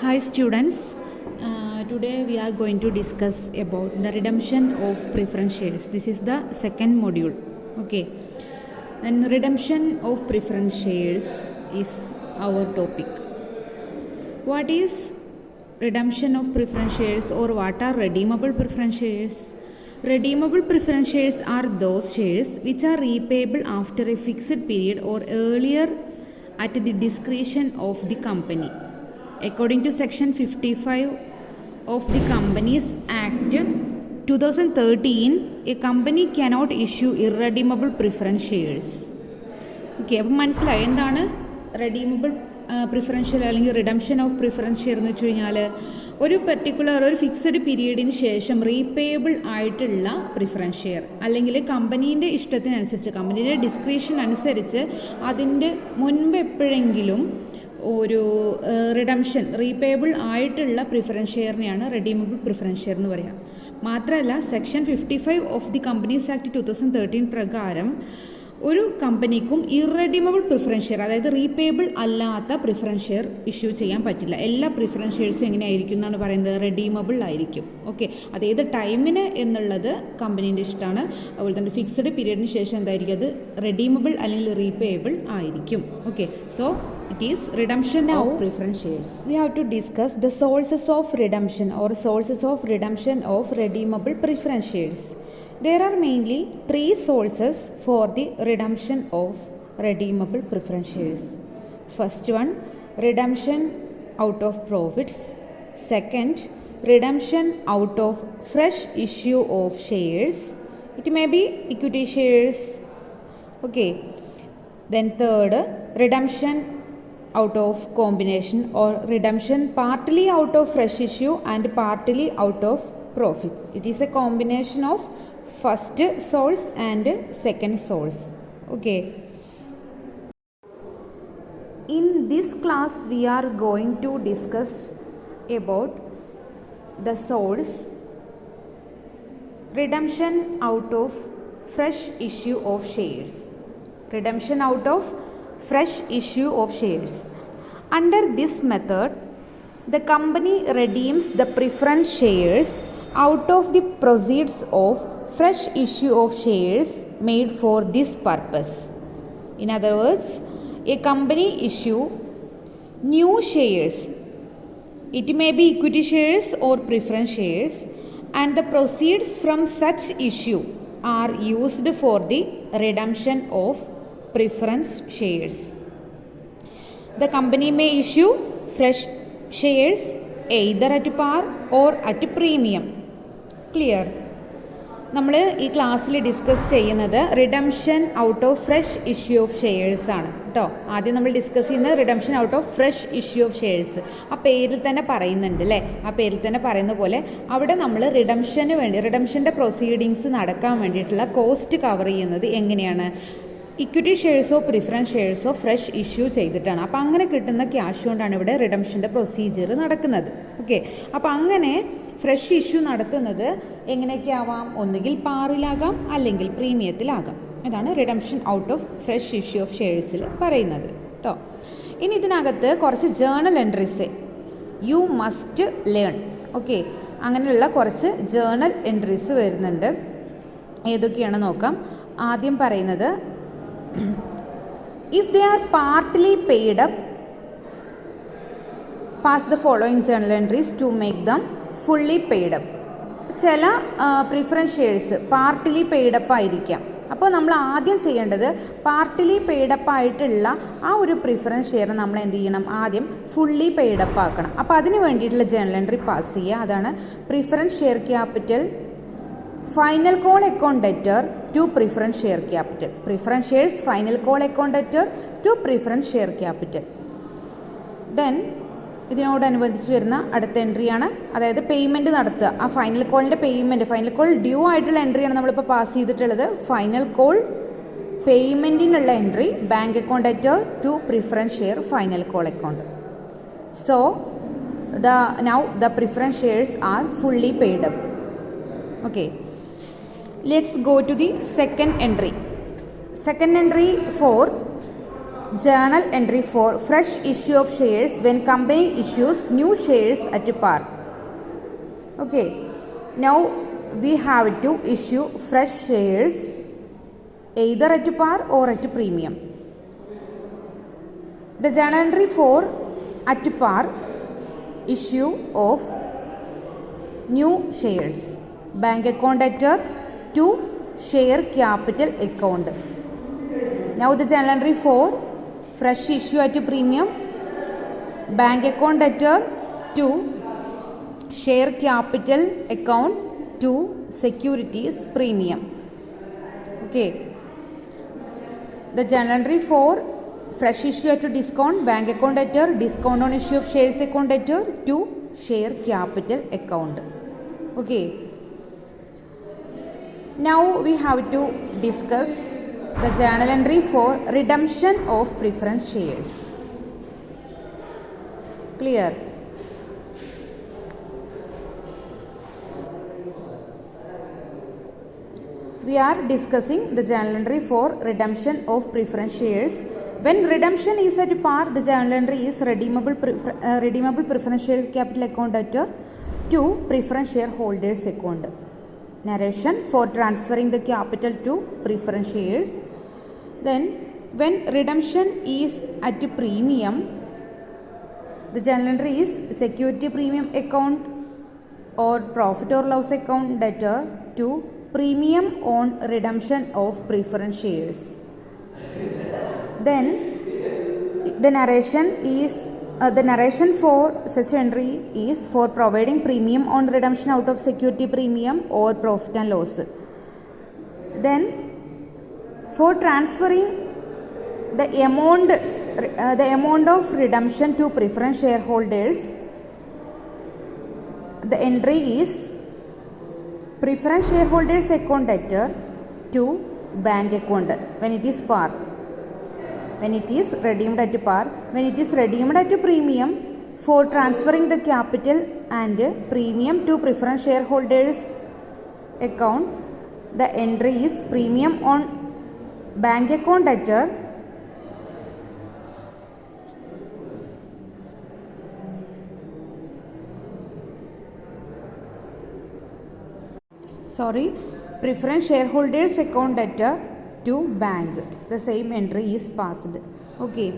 Hi students, today we are going to discuss about the redemption of preference shares. This is the second module. Okay, and redemption of preference shares is our topic. What is redemption of preference shares, or what are redeemable preference shares? Redeemable preference shares are those shares which are repayable after a fixed period or earlier at the discretion of the company. According to section 55 of the Companies Act 2013, a company cannot issue irredeemable preference shares. Okay, അപ്പം മനസ്സിലായി എന്താണ് redeemable preference share അല്ലെങ്കിൽ redemption of preference share എന്ന് വെച്ച് കഴിഞ്ഞാൽ ഒരു ഒരു fixed പീരീഡിന് ശേഷം റീപേയബിൾ ആയിട്ടുള്ള പ്രിഫറൻസ് ഷെയർ, അല്ലെങ്കിൽ കമ്പനീൻ്റെ ഇഷ്ടത്തിനനുസരിച്ച് കമ്പനീൻ്റെ ഡിസ്ക്രിപ്ഷൻ അനുസരിച്ച് അതിൻ്റെ മുൻപ് എപ്പോഴെങ്കിലും ഒരു റിഡംഷൻ റീപേയബിൾ ആയിട്ടുള്ള പ്രിഫറൻസ് ഷെയറിനെയാണ് റെഡീമബിൾ പ്രിഫറൻസ് ഷെയർ എന്ന് പറയുക. മാത്രമല്ല, section 55 of the companies act 2013 പ്രകാരം ഒരു കമ്പനിക്കും ഇറെഡീമബിൾ പ്രിഫറൻസ് ഷെയർ, അതായത് റീപേയബിൾ അല്ലാത്ത പ്രിഫറൻസ് ഷെയർ ഇഷ്യൂ ചെയ്യാൻ പറ്റില്ല. എല്ലാ പ്രിഫറൻസ് ഷെയർസും എങ്ങനെയായിരിക്കും എന്നാണ് പറയുന്നത്, റെഡീമബിൾ ആയിരിക്കും. ഓക്കെ, അതേത് ടൈമിന് എന്നുള്ളത് കമ്പനീൻ്റെ ഇഷ്ടമാണ്. അതുപോലെ തന്നെ ഫിക്സഡ് പീരീഡിന് ശേഷം എന്തായിരിക്കും, അത് റെഡീമബിൾ അല്ലെങ്കിൽ റീപേയബിൾ ആയിരിക്കും. Okay, so it is redemption of preference shares. We have to discuss the sources of redemption or sources of redemption of redeemable preference shares. There are mainly three sources for the redemption of redeemable preference shares. First one, redemption out of profits. Second, redemption out of fresh issue of shares. It may be equity shares. Okay. Then third, redemption out of combination or redemption partly out of fresh issue and partly out of profit. It is a combination of first source and second source. Okay. In this class we are going to discuss about the source redemption out of fresh issue of shares. Redemption out of fresh issue of shares. Under this method, the company redeems the preference shares out of the proceeds of fresh issue of shares made for this purpose. In other words, a company issue new shares. It may be equity shares or preference shares, and the proceeds from such issue are used for the redemption of preference shares. The company may issue fresh shares either at par or at premium. Clear? നമ്മൾ ഈ ക്ലാസ്സിൽ discuss ചെയ്യുന്നത് redemption out of fresh issue of shares ആണ് കേട്ടോ. ആദ്യം നമ്മൾ discuss ചെയ്യുന്നത് redemption out of fresh issue of shares. ആ പേരിൽ തന്നെ പറയുന്നുണ്ട് അല്ലേ, ആ പേരിൽ തന്നെ പറയുന്ന പോലെ അവിടെ നമ്മൾ റിഡംഷന് വേണ്ടി റിഡംഷൻ്റെ പ്രൊസീഡിങ്സ് നടക്കാൻ വേണ്ടിയിട്ടുള്ള കോസ്റ്റ് കവർ ചെയ്യുന്നത് എങ്ങനെയാണ്, ഇക്വിറ്റി ഷെയർസോ പ്രിഫറൻസ് ഷെയർസോ ഫ്രഷ് ഇഷ്യൂ ചെയ്തിട്ടാണ്. അപ്പോൾ അങ്ങനെ കിട്ടുന്ന ക്യാഷ് കൊണ്ടാണ് ഇവിടെ റിഡംഷൻ്റെ പ്രൊസീജിയർ നടക്കുന്നത്. ഓക്കെ, അപ്പോൾ അങ്ങനെ ഫ്രഷ് ഇഷ്യൂ നടത്തുന്നത് എങ്ങനെയൊക്കെ ആവാം, ഒന്നുകിൽ പാറിലാകാം അല്ലെങ്കിൽ പ്രീമിയത്തിലാകാം. ഇതാണ് redemption out of fresh issue of ഷെയർസിൽ പറയുന്നത് കേട്ടോ. ഇനി ഇതിനകത്ത് കുറച്ച് journal entries you must learn. Okay, അങ്ങനെയുള്ള കുറച്ച് ജേണൽ എൻട്രീസ് വരുന്നുണ്ട്. ഏതൊക്കെയാണ് നോക്കാം. ആദ്യം പറയുന്നത്, if they are partly paid up, pass the following journal entries to make them fully paid up. ചില പ്രിഫറൻസ് ഷെയർസ് പാർട്ടിലി പെയ്ഡപ്പ് ആയിരിക്കാം. അപ്പോൾ നമ്മൾ ആദ്യം ചെയ്യേണ്ടത് പാർട്ടിലി പെയ്ഡപ്പ് ആയിട്ടുള്ള ആ ഒരു പ്രിഫറൻസ് ഷെയർ നമ്മൾ എന്ത് ചെയ്യണം, ആദ്യം ഫുള്ളി പെയ്ഡപ്പ് ആക്കണം. അപ്പോൾ അതിന് വേണ്ടിയിട്ടുള്ള ജേണൽ എൻട്രി പാസ് ചെയ്യുക. അതാണ് preference share capital final call account debtor to preference share capital. Preference shares final call account debtor to preference share capital. Then ഇതിനോടനുബന്ധിച്ച് വരുന്ന അടുത്ത എൻട്രിയാണ്, അതായത് പേയ്മെൻറ്റ് നടത്തുക. ആ ഫൈനൽ കോളിൻ്റെ പേയ്മെൻറ്റ്, ഫൈനൽ കോൾ ഡ്യൂ ആയിട്ടുള്ള എൻട്രിയാണ് നമ്മളിപ്പോൾ പാസ് ചെയ്തിട്ടുള്ളത്. ഫൈനൽ കോൾ പേയ്മെൻറ്റിനുള്ള entry bank account debtor to preference share final call account. So now the preference shares are fully paid up. Okay. Let's go to the second entry. Second entry for journal entry for fresh issue of shares when company issues new shares at par. Okay, now we have to issue fresh shares either at par or at premium. The journal entry for at par issue of new shares, bank account debtor to share capital account. Now the journal entry for fresh issue at premium, bank account debtor to share capital account to securities premium. Okay, the journal entry for fresh issue at discount, bank account debtor, discount on issue of shares account debtor to share capital account. Okay, now we have to discuss the journal entry for redemption of preference shares. Clear? We are discussing the journal entry for redemption of preference shares. When redemption is at par, the journal entry is redeemable preference shares capital account debtor to preference shareholders account. Narration for transferring the capital to preference shares. Then when redemption is at premium, the journal entry is security premium account or profit or loss account debtor to premium on redemption of preference shares. Then the narration for such entry is for providing premium on redemption out of security premium or profit and loss. Then for transferring the amount of redemption to preference shareholders, the entry is preference shareholders account debtor to bank account when it is par. When it is redeemed at par, when it is redeemed at premium, for transferring the capital and premium to preference shareholders account, the entry is premium on bank account debtor preference shareholders account debtor to bank. The same entry is passed. Okay.